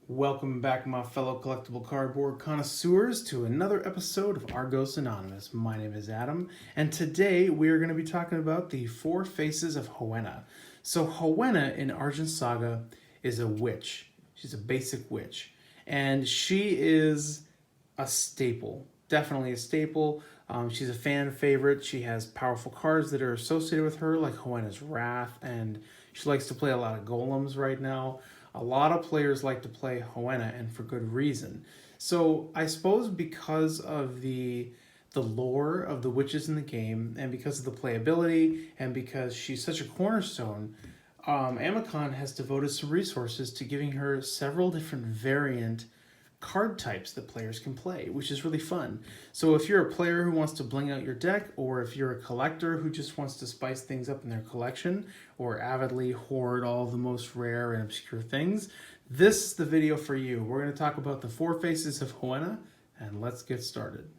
Welcome back, my fellow collectible cardboard connoisseurs, to another episode of Argos Anonymous. My name is Adam, and today we are going to be talking about the Four Faces of Hoenna. So, Hoenna in Argent Saga is a witch. She's a basic witch, and she is a staple. Definitely a staple. She's a fan favorite. She has powerful cards that are associated with her, like Hoenna's Wrath, and she likes to play a lot of golems right now. A lot of players like to play Hoenna, and for good reason. So I suppose because of the lore of the witches in the game, and because of the playability, and because she's such a cornerstone, Amicon has devoted some resources to giving her several different variant card types that players can play, which is really fun. So if you're a player who wants to bling out your deck, or if you're a collector who just wants to spice things up in their collection, or avidly hoard all of the most rare and obscure things, this is the video for you. We're going to talk about the Four Faces of Hoenna, and let's get started.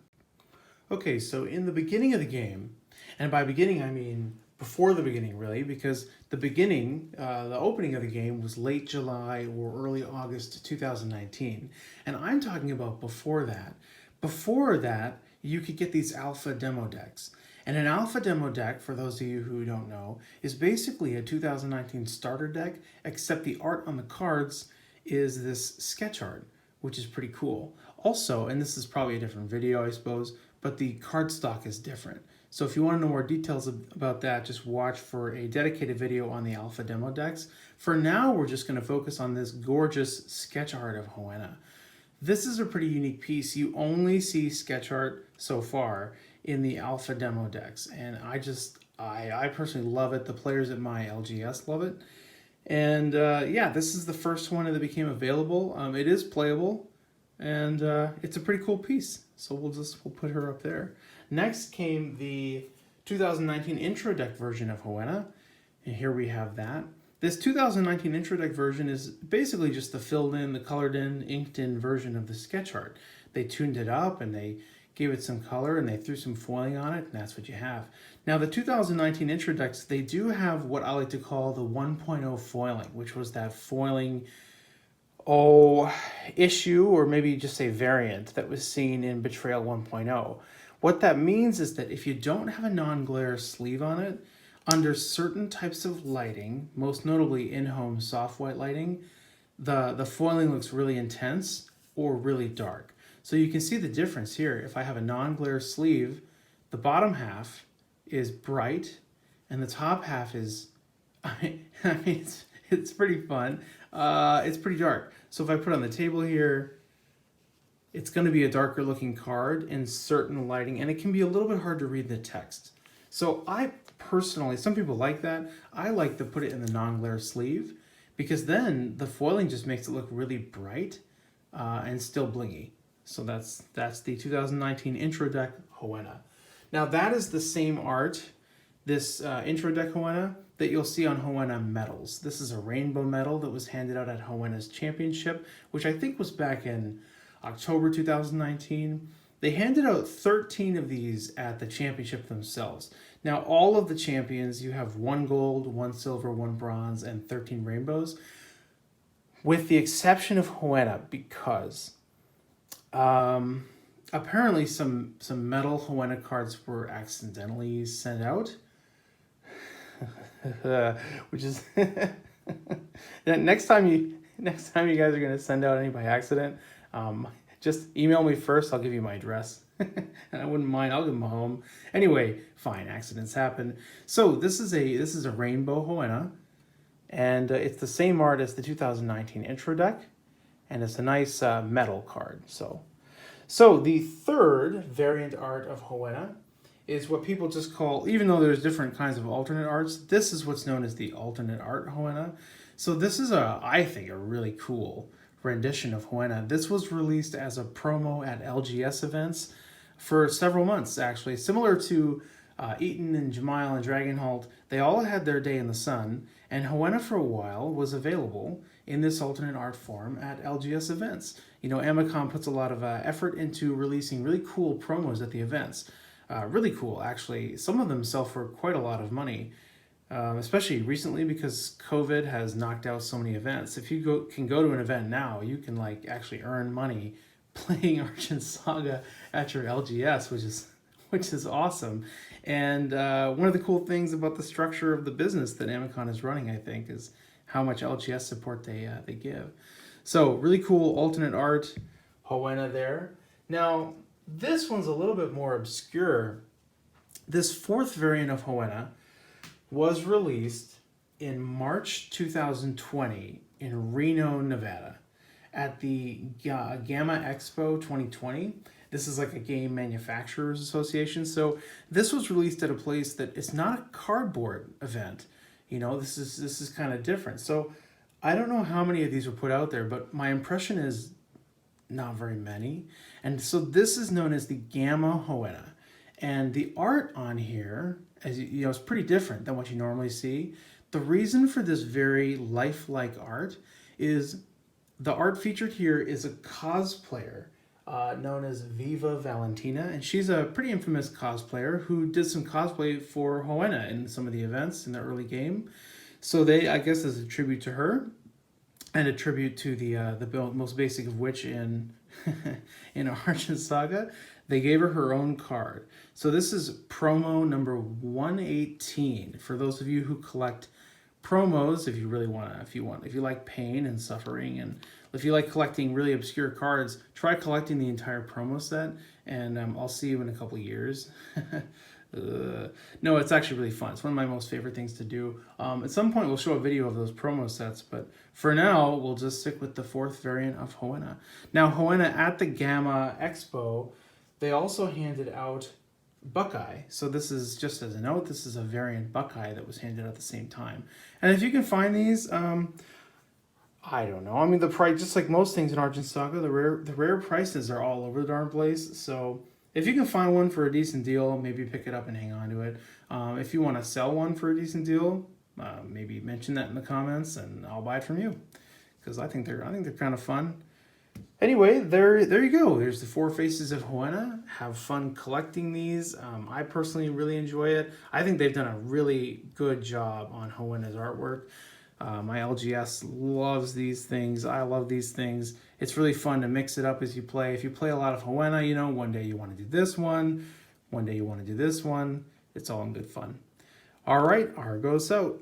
Okay, so in the beginning of the game, and by beginning I mean before the beginning really, because the beginning, the opening of the game was late July or early August 2019, and I'm talking about before that. Before that, you could get these alpha demo decks. And an alpha demo deck, for those of you who don't know, is basically a 2019 starter deck, except the art on the cards is this sketch art, which is pretty cool. Also, and this is probably a different video, I suppose, but the cardstock is different. So if you want to know more details about that, just watch for a dedicated video on the alpha demo decks. For now, we're just going to focus on this gorgeous sketch art of Hoenna. This is a pretty unique piece. You only see sketch art so far in the alpha demo decks, and I personally love it. The players at my LGS love it. And yeah, this is the first one that became available. It is playable, and it's a pretty cool piece. So we'll put her up there. Next came the 2019 intro deck version of Hoenna, and here we have that. This 2019 intro deck version is basically just the filled in, the colored in, inked in version of the sketch art. They tuned it up and they gave it some color and they threw some foiling on it, and that's what you have. Now the 2019 intro decks, they do have what I like to call the 1.0 foiling, which was that foiling issue, or maybe just a variant that was seen in Betrayal 1.0. What that means is that if you don't have a non-glare sleeve on it, under certain types of lighting, most notably in-home soft white lighting, the foiling looks really intense or really dark. So you can see the difference here. If I have a non-glare sleeve, the bottom half is bright and the top half is, I mean it's pretty fun. It's pretty dark. So if I put it on the table here, it's going to be a darker looking card in certain lighting, and it can be a little bit hard to read the text. So I personally, some people like that. I like to put it in the non-glare sleeve, because then the foiling just makes it look really bright and still blingy. So that's the 2019 intro deck Hoenna. Now that is the same art, this intro deck Hoenna, that you'll see on Hoenna medals. This is a rainbow medal that was handed out at Hoenna's championship, which I think was back in October 2019. They handed out 13 of these at the championship themselves. Now, all of the champions, you have 1 gold, 1 silver, 1 bronze, and 13 rainbows, with the exception of Hoenna, because apparently some metal Hoenna cards were accidentally sent out, which is next time you guys are going to send out any by accident, just email me first. I'll give you my address. And I wouldn't mind. I'll give them a home. Anyway, fine. Accidents happen. So this is a rainbow Hoenna, and it's the same art as the 2019 intro deck, and it's a nice metal card. So the third variant art of Hoenna is what people just call, even though there's different kinds of alternate arts, this is what's known as the alternate art Hoenna. So this is I think a really cool rendition of Hoenna. This was released as a promo at LGS events for several months, actually. Similar to Eaton and Jamail and Dragonholt, they all had their day in the sun, and Hoenna for a while was available in this alternate art form at LGS events. You know, Amicon puts a lot of effort into releasing really cool promos at the events. Really cool, actually. Some of them sell for quite a lot of money. especially recently because COVID has knocked out so many events. If you can go to an event now, you can like actually earn money playing Argent Saga at your LGS, which is awesome. And one of the cool things about the structure of the business that Amicon is running, I think, is how much LGS support they give. So really cool alternate art, Hoenna there. Now this one's a little bit more obscure. This fourth variant of Hoenna was released in March 2020 in Reno, Nevada, at the Gamma Expo 2020. This is like a game manufacturers association. So this was released at a place that it's not a cardboard event. You know, this is kind of different. So I don't know how many of these were put out there, but my impression is not very many. And so this is known as the Gamma Hoenna. And the art on here, as you know, is pretty different than what you normally see. The reason for this very lifelike art is the art featured here is a cosplayer known as Viva Valentina, and she's a pretty infamous cosplayer who did some cosplay for Hoenna in some of the events in the early game. So they, I guess, as a tribute to her, and a tribute to the most basic of which in in Argent Saga, they gave her own card. So this is promo number 118. For those of you who collect promos, if you really want to, if you like pain and suffering, and if you like collecting really obscure cards, try collecting the entire promo set, and I'll see you in a couple years. No, it's actually really fun. It's one of my most favorite things to do. At some point, we'll show a video of those promo sets, but for now, we'll just stick with the fourth variant of Hoenna. Now, Hoenna at the Gamma Expo, they also handed out Buckeye. So this is, just as a note, this is a variant Buckeye that was handed out at the same time. And if you can find these, I don't know. I mean, the price, just like most things in Argent Saga, the rare prices are all over the darn place. So if you can find one for a decent deal, maybe pick it up and hang on to it. If you want to sell one for a decent deal, maybe mention that in the comments, and I'll buy it from you, because I think they're kind of fun. Anyway, there you go. There's the four faces of Hoenna. Have fun collecting these. I personally really enjoy it. I think they've done a really good job on Hoenna's artwork. My LGS loves these things. I love these things. It's really fun to mix it up as you play. If you play a lot of Hoenna, you know, one day you want to do this one day you want to do this one. It's all in good fun. All right, Argos out.